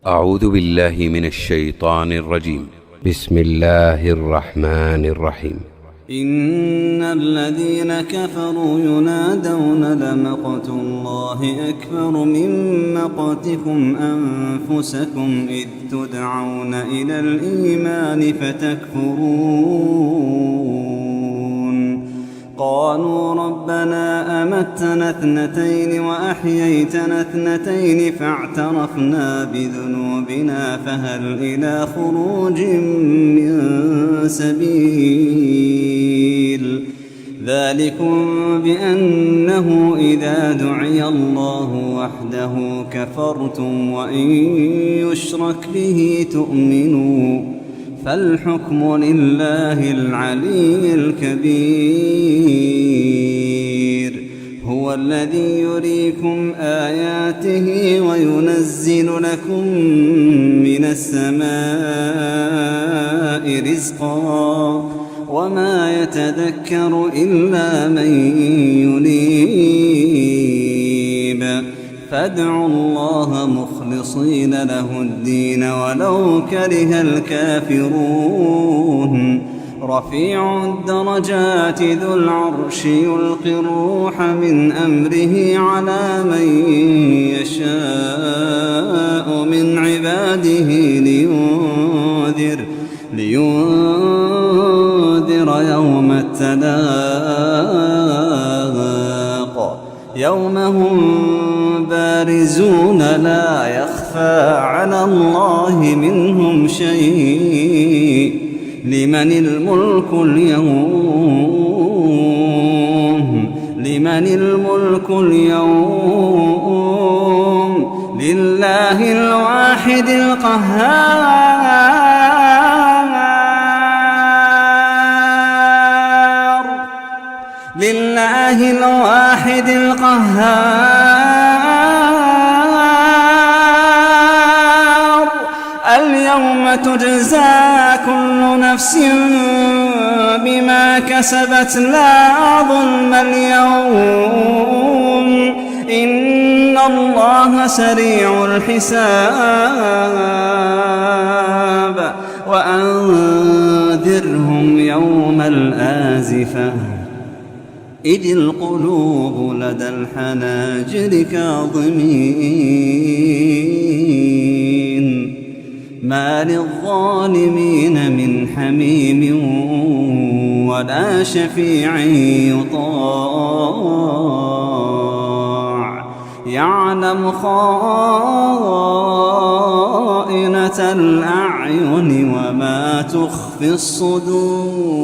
أعوذ بالله من الشيطان الرجيم. بسم الله الرحمن الرحيم. إن الذين كفروا ينادون لمقت الله أكبر من مقتكم أنفسكم إذ تدعون إلى الإيمان فتكفرون. قالوا ربنا أمتنا اثنتين وأحييتنا اثنتين فاعترفنا بذنوبنا فهل إلى خروج من سبيل. ذلكم بأنه إذا دعي الله وحده كفرتم وإن يشرك به تؤمنوا فالحكم لله العلي الكبير. هو الذي يريكم آياته وينزل لكم من السماء رزقا وما يتذكر إلا من ينيب. فادعوا الله مخلصين له الدين ولو كره الكافرون. رفيع الدرجات ذو العرش يلقي الروح من أمره على من يشاء من عباده لينذر يوم التلاق يوم هم بارزون لا يخفى على الله منهم شيء. لمن الملك اليوم لله الواحد القهار. لله الواحد القهار. اليوم تجزى كل نفس بما كسبت لا ظلم اليوم إن الله سريع الحساب. وأنذرهم يوم الآزفة إذ القلوب لدى الحناجر كاظمين ما للظالمين من حميم ولا شفيع يطاع. يعلم خائنة الأعين وما تخفي الصدور.